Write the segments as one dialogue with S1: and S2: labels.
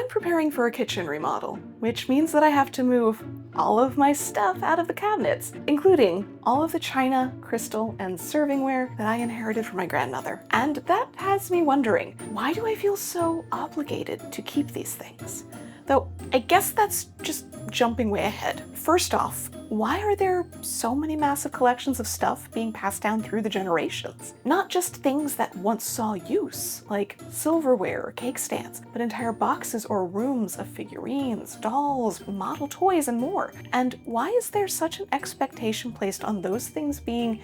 S1: I'm preparing for a kitchen remodel, which means that I have to move all of my stuff out of the cabinets, including all of the china, crystal, and servingware that I inherited from my grandmother. And that has me wondering, why do I feel so obligated to keep these things? Though I guess that's just jumping way ahead. First off, why are there so many massive collections of stuff being passed down through the generations? Not just things that once saw use, like silverware or cake stands, but entire boxes or rooms of figurines, dolls, model toys, and more. And why is there such an expectation placed on those things being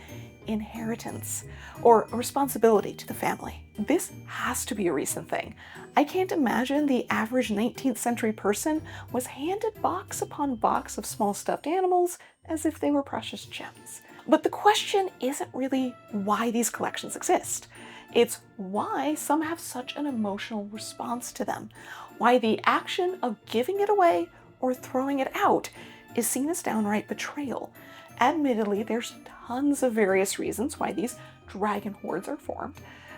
S1: inheritance or a responsibility to the family? This has to be a recent thing. I can't imagine the average 19th century person was handed box upon box of small stuffed animals as if they were precious gems. But the question isn't really why these collections exist. It's why some have such an emotional response to them. Why the action of giving it away or throwing it out is seen as downright betrayal. Admittedly, there's tons of various reasons why these dragon hoards are formed.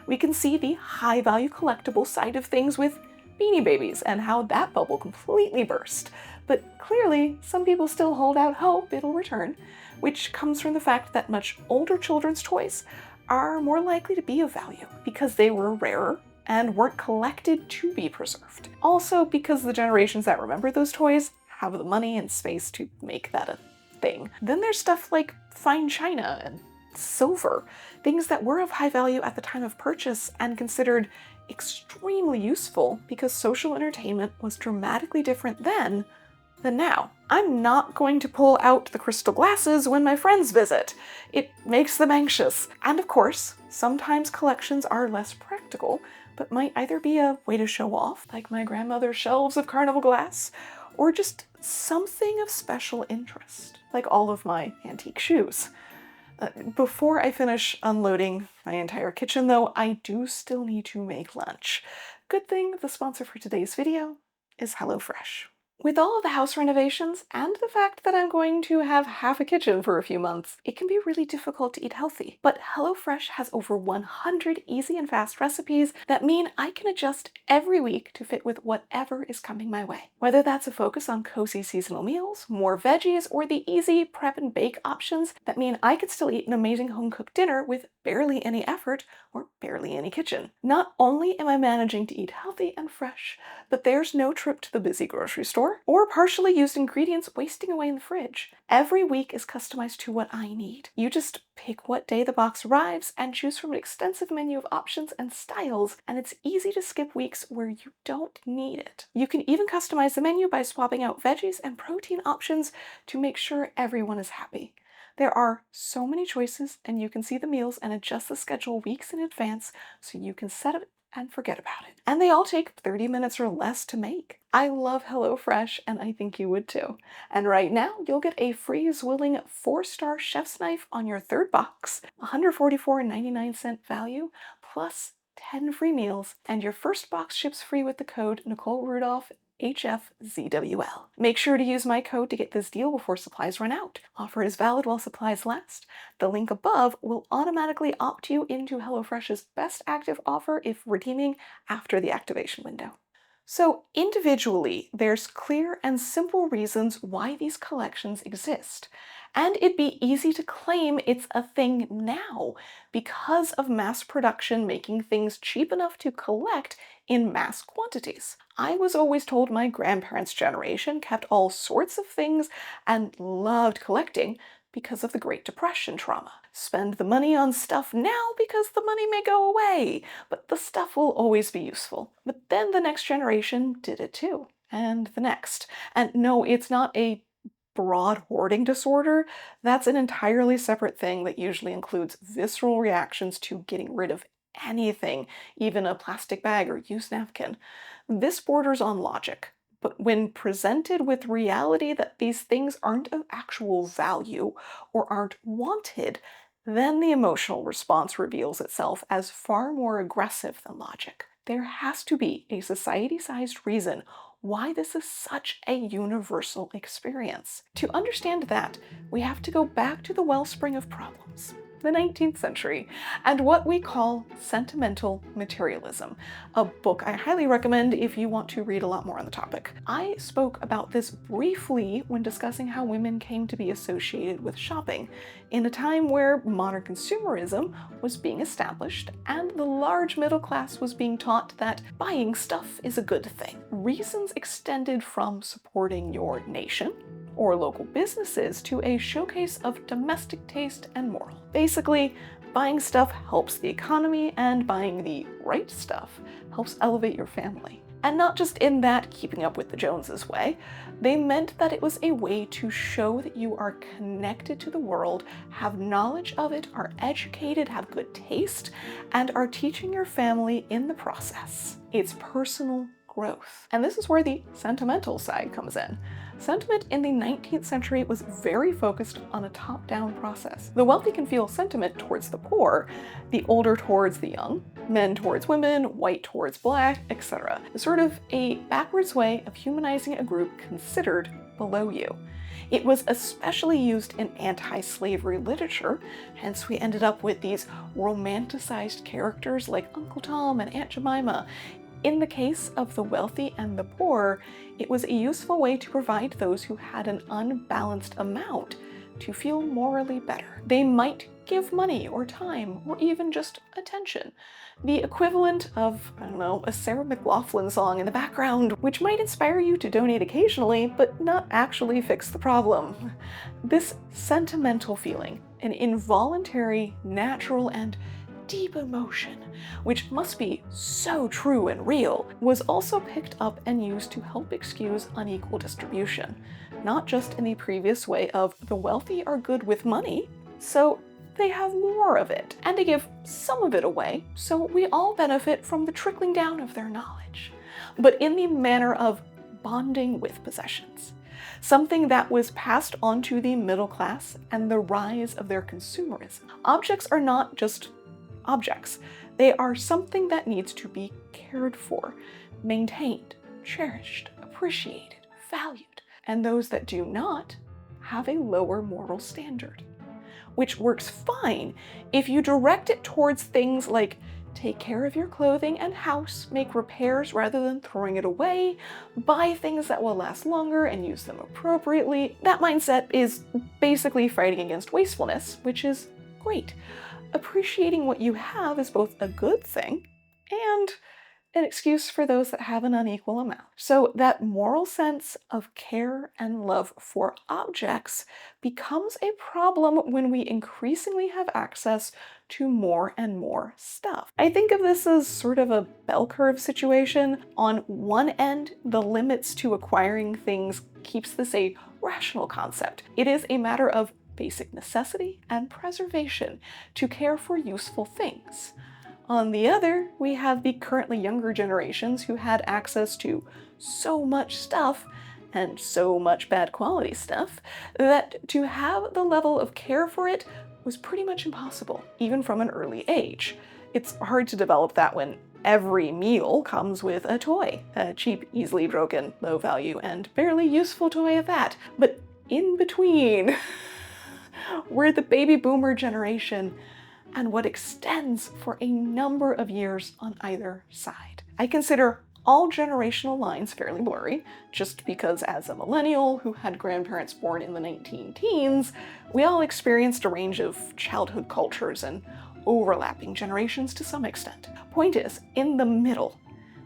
S1: We can see the high-value collectible side of things with Beanie Babies and how that bubble completely burst. But clearly, some people still hold out hope it'll return, which comes from the fact that much older children's toys are more likely to be of value because they were rarer and weren't collected to be preserved. Also because the generations that remember those toys have the money and space to make that a thing. Then there's stuff like fine china and silver, things that were of high value at the time of purchase and considered extremely useful because social entertainment was dramatically different then than now. I'm not going to pull out the crystal glasses when my friends visit. It makes them anxious. And of course, sometimes collections are less practical, but might either be a way to show off, like my grandmother's shelves of carnival glass, or just something of special interest, like all of my antique shoes. Before I finish unloading my entire kitchen though, I do still need to make lunch. Good thing the sponsor for today's video is HelloFresh. With all of the house renovations and the fact that I'm going to have half a kitchen for a few months, it can be really difficult to eat healthy. But HelloFresh has over 100 easy and fast recipes that mean I can adjust every week to fit with whatever is coming my way. Whether that's a focus on cozy seasonal meals, more veggies, or the easy prep and bake options that mean I could still eat an amazing home-cooked dinner with barely any effort or barely any kitchen. Not only am I managing to eat healthy and fresh, but there's no trip to the busy grocery store or partially used ingredients wasting away in the fridge. Every week is customized to what I need. You just pick what day the box arrives and choose from an extensive menu of options and styles, and it's easy to skip weeks where you don't need it. You can even customize the menu by swapping out veggies and protein options to make sure everyone is happy. There are so many choices, and you can see the meals and adjust the schedule weeks in advance so you can set it and forget about it. And they all take 30 minutes or less to make. I love HelloFresh, and I think you would too. And right now, you'll get a free Zwilling 4-star chef's knife on your third box, $144.99 value, plus 10 free meals, and your first box ships free with the code Nicole Rudolph HFZWL. Make sure to use my code to get this deal before supplies run out. Offer is valid while supplies last. The link above will automatically opt you into HelloFresh's best active offer if redeeming after the activation window. So individually, there's clear and simple reasons why these collections exist. And it'd be easy to claim it's a thing now because of mass production making things cheap enough to collect in mass quantities. I was always told my grandparents' generation kept all sorts of things and loved collecting because of the Great Depression trauma. Spend the money on stuff now because the money may go away, but the stuff will always be useful. But then the next generation did it too, and the next. And no, it's not a broad hoarding disorder. That's an entirely separate thing that usually includes visceral reactions to getting rid of anything, even a plastic bag or used napkin. This borders on logic. But when presented with reality that these things aren't of actual value or aren't wanted, then the emotional response reveals itself as far more aggressive than logic. There has to be a society-sized reason why this is such a universal experience. To understand that, we have to go back to the wellspring of problems. the 19th century, and what we call sentimental materialism, a book I highly recommend if you want to read a lot more on the topic. I spoke about this briefly when discussing how women came to be associated with shopping, in a time where modern consumerism was being established and the large middle class was being taught that buying stuff is a good thing. Reasons extended from supporting your nation or local businesses to a showcase of domestic taste and moral. Basically, buying stuff helps the economy, and buying the right stuff helps elevate your family. And not just in that keeping up with the Joneses way, they meant that it was a way to show that you are connected to the world, have knowledge of it, are educated, have good taste, and are teaching your family in the process. It's personal growth. And this is where the sentimental side comes in. Sentiment in the 19th century was very focused on a top-down process. The wealthy can feel sentiment towards the poor, the older towards the young, men towards women, white towards black, etc. It's sort of a backwards way of humanizing a group considered below you. It was especially used in anti-slavery literature, hence we ended up with these romanticized characters like Uncle Tom and Aunt Jemima. In the case of the wealthy and the poor, it was a useful way to provide those who had an unbalanced amount to feel morally better. They might give money or time or even just attention. The equivalent of, I don't know, a Sarah McLachlan song in the background, which might inspire you to donate occasionally, but not actually fix the problem. This sentimental feeling, an involuntary, natural, and deep emotion, which must be so true and real, was also picked up and used to help excuse unequal distribution, not just in the previous way of the wealthy are good with money, so they have more of it, and they give some of it away, so we all benefit from the trickling down of their knowledge, but in the manner of bonding with possessions, something that was passed on to the middle class and the rise of their consumerism. Objects are not just objects. They are something that needs to be cared for, maintained, cherished, appreciated, valued, and those that do not have a lower moral standard, which works fine if you direct it towards things like take care of your clothing and house, make repairs rather than throwing it away, buy things that will last longer and use them appropriately. That mindset is basically fighting against wastefulness, which is great. Appreciating what you have is both a good thing and an excuse for those that have an unequal amount. So that moral sense of care and love for objects becomes a problem when we increasingly have access to more and more stuff. I think of this as sort of a bell curve situation. On one end, the limits to acquiring things keeps this a rational concept. It is a matter of basic necessity and preservation to care for useful things. On the other, we have the currently younger generations who had access to so much stuff and so much bad quality stuff that to have the level of care for it was pretty much impossible, even from an early age. It's hard to develop that when every meal comes with a toy, a cheap, easily broken, low value, and barely useful toy at that. But in between, we're the baby boomer generation, and what extends for a number of years on either side. I consider all generational lines fairly blurry, just because as a millennial who had grandparents born in the 19-teens, we all experienced a range of childhood cultures and overlapping generations to some extent. Point is, in the middle,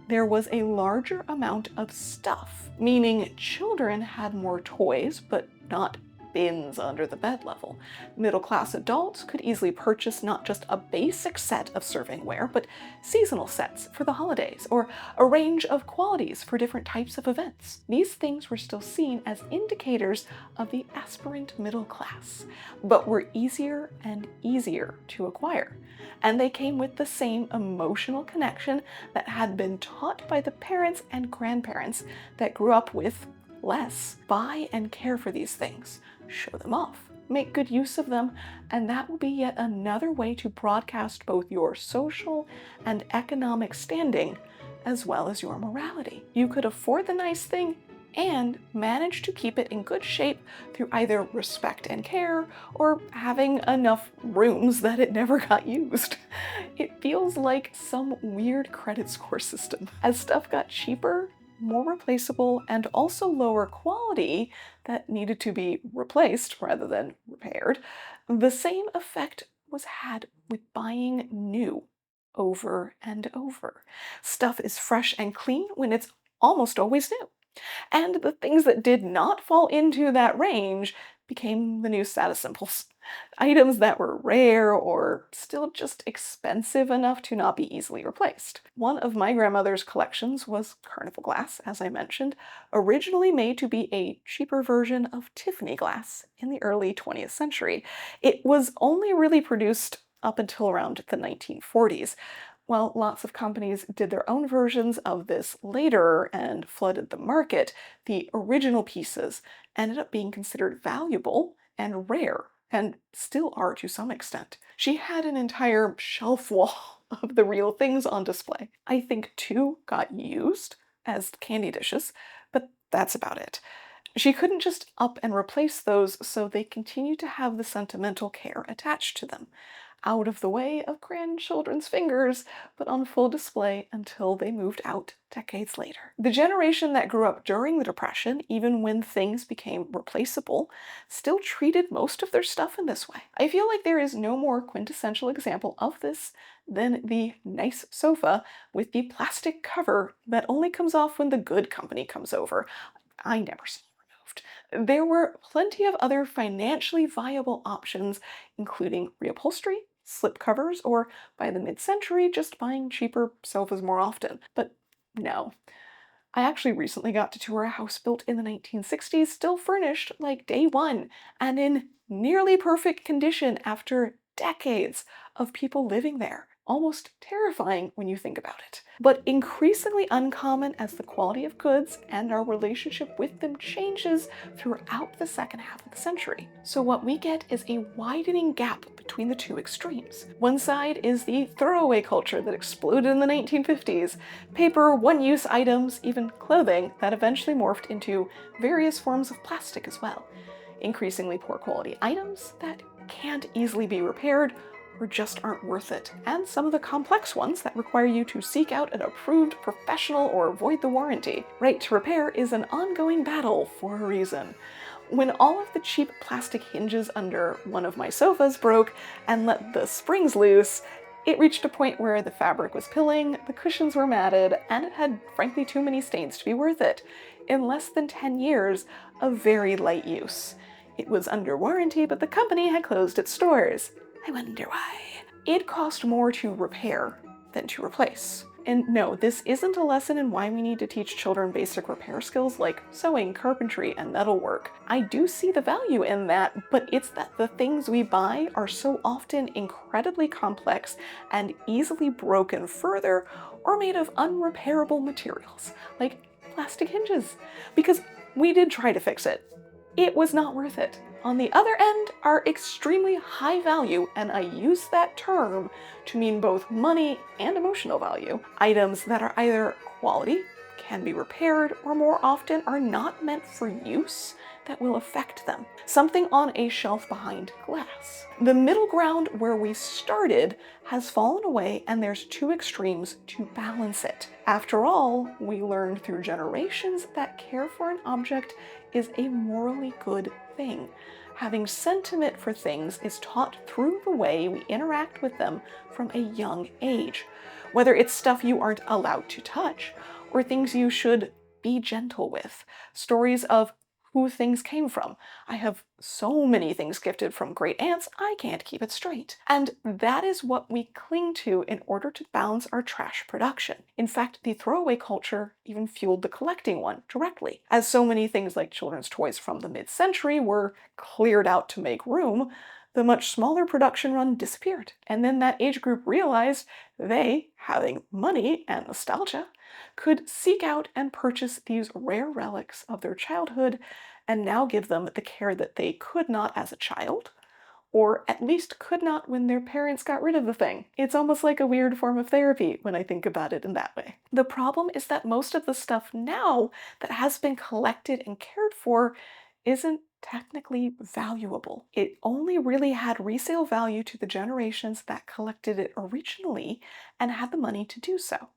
S1: there was a larger amount of stuff, meaning children had more toys, but not bins under the bed level. Middle-class adults could easily purchase not just a basic set of servingware, but seasonal sets for the holidays, or a range of qualities for different types of events. These things were still seen as indicators of the aspirant middle class, but were easier and easier to acquire. And they came with the same emotional connection that had been taught by the parents and grandparents that grew up with less. Buy and care for these things. Show them off. Make good use of them, and that will be yet another way to broadcast both your social and economic standing, as well as your morality. You could afford the nice thing and managed to keep it in good shape through either respect and care or having enough rooms that it never got used. It feels like some weird credit score system. As stuff got cheaper, more replaceable, and also lower quality that needed to be replaced rather than repaired, the same effect was had with buying new over and over. Stuff is fresh and clean when it's almost always new. And the things that did not fall into that range became the new status symbols. Items that were rare or still just expensive enough to not be easily replaced. One of my grandmother's collections was Carnival glass, as I mentioned, originally made to be a cheaper version of Tiffany glass in the early 20th century. It was only really produced up until around the 1940s. While lots of companies did their own versions of this later and flooded the market, the original pieces ended up being considered valuable and rare, and still are to some extent. She had an entire shelf wall of the real things on display. I think two got used as candy dishes, but that's about it. She couldn't just up and replace those, so they continue to have the sentimental care attached to them, out of the way of grandchildren's fingers, but on full display until they moved out decades later. The generation that grew up during the Depression, even when things became replaceable, still treated most of their stuff in this way. I feel like there is no more quintessential example of this than the nice sofa with the plastic cover that only comes off when the good company comes over. I never saw it removed. There were plenty of other financially viable options, including reupholstery, slipcovers, or by the mid-century, just buying cheaper sofas more often. But no. I actually recently got to tour a house built in the 1960s, still furnished like day one, and in nearly perfect condition after decades of people living there. Almost terrifying when you think about it. But increasingly uncommon as the quality of goods and our relationship with them changes throughout the second half of the century. So what we get is a widening gap between the two extremes. One side is the throwaway culture that exploded in the 1950s, paper, one-use items, even clothing that eventually morphed into various forms of plastic as well. Increasingly poor quality items that can't easily be repaired or just aren't worth it, and some of the complex ones that require you to seek out an approved professional or void the warranty. Right to repair is an ongoing battle for a reason. When all of the cheap plastic hinges under one of my sofas broke and let the springs loose, it reached a point where the fabric was pilling, the cushions were matted, and it had frankly too many stains to be worth it. In less than 10 years of very light use. It was under warranty, but the company had closed its stores. I wonder why. It cost more to repair than to replace. And no, this isn't a lesson in why we need to teach children basic repair skills like sewing, carpentry, and metalwork. I do see the value in that, but it's that the things we buy are so often incredibly complex and easily broken further or made of unrepairable materials, like plastic hinges. Because we did try to fix it. It was not worth it. On the other end are extremely high value, and I use that term to mean both money and emotional value. Items that are either quality, can be repaired, or more often are not meant for use that will affect them. Something on a shelf behind glass. The middle ground where we started has fallen away, and there's two extremes to balance it. After all, we learned through generations that care for an object is a morally good thing. Having sentiment for things is taught through the way we interact with them from a young age. Whether it's stuff you aren't allowed to touch, or things you should be gentle with. Stories of who things came from. I have so many things gifted from great aunts, I can't keep it straight. And that is what we cling to in order to balance our trash production. In fact, the throwaway culture even fueled the collecting one directly. As so many things like children's toys from the mid-century were cleared out to make room, the much smaller production run disappeared. And then that age group realized they, having money and nostalgia, could seek out and purchase these rare relics of their childhood and now give them the care that they could not as a child or at least could not when their parents got rid of the thing. It's almost like a weird form of therapy when I think about it in that way. The problem is that most of the stuff now that has been collected and cared for isn't technically valuable. It only really had resale value to the generations that collected it originally and had the money to do so.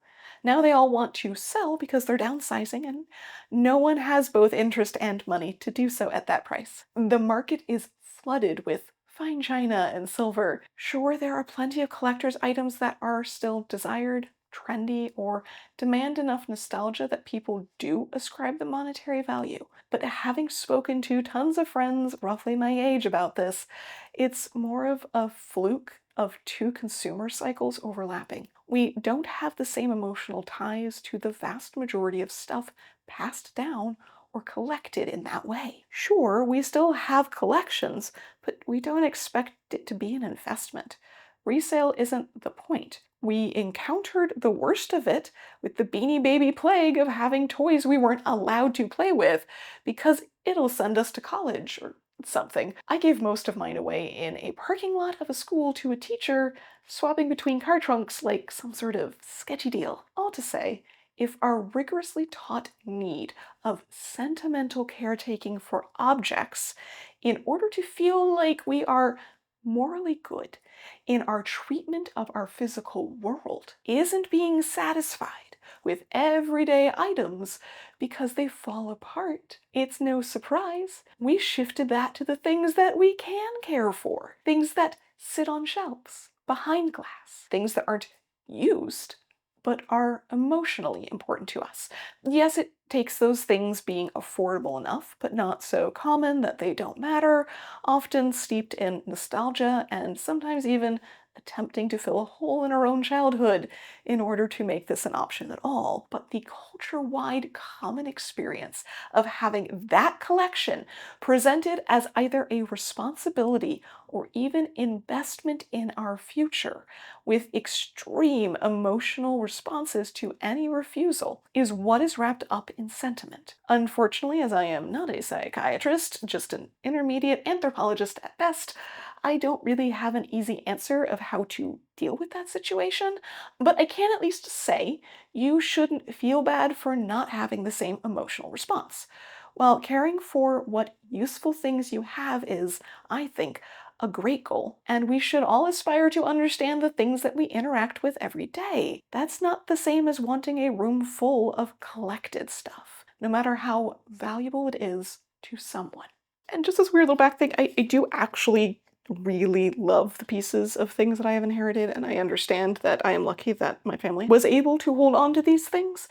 S1: Now they all want to sell because they're downsizing, and no one has both interest and money to do so at that price. The market is flooded with fine china and silver. Sure, there are plenty of collector's items that are still desired, trendy, or demand enough nostalgia that people do ascribe the monetary value. But having spoken to tons of friends roughly my age about this, it's more of a fluke of two consumer cycles overlapping. We don't have the same emotional ties to the vast majority of stuff passed down or collected in that way. Sure, we still have collections, but we don't expect it to be an investment. Resale isn't the point. We encountered the worst of it with the Beanie Baby plague of having toys we weren't allowed to play with because it'll send us to college or something. I gave most of mine away in a parking lot of a school to a teacher, swapping between car trunks like some sort of sketchy deal. All to say, if our rigorously taught need of sentimental caretaking for objects in order to feel like we are morally good in our treatment of our physical world isn't being satisfied with everyday items because they fall apart, it's no surprise we shifted that to the things that we can care for, things that sit on shelves, behind glass, things that aren't used but are emotionally important to us. Yes, it takes those things being affordable enough, but not so common that they don't matter, often steeped in nostalgia and sometimes even attempting to fill a hole in our own childhood in order to make this an option at all. But the culture-wide common experience of having that collection presented as either a responsibility or even investment in our future, with extreme emotional responses to any refusal, is what is wrapped up in sentiment. Unfortunately, as I am not a psychiatrist, just an intermediate anthropologist at best, I don't really have an easy answer of how to deal with that situation, but I can at least say you shouldn't feel bad for not having the same emotional response. While caring for what useful things you have is, I think, a great goal, and we should all aspire to understand the things that we interact with every day. That's not the same as wanting a room full of collected stuff, no matter how valuable it is to someone. And just this weird little back thing, I do actually really love the pieces of things that I have inherited, and I understand that I am lucky that my family was able to hold on to these things.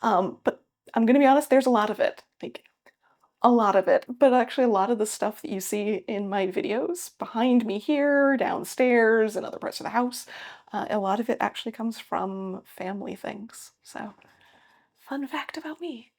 S1: But I'm gonna be honest, there's a lot of it. Like, a lot of it, but actually a lot of the stuff that you see in my videos behind me here, downstairs, and other parts of the house, a lot of it actually comes from family things. So, fun fact about me.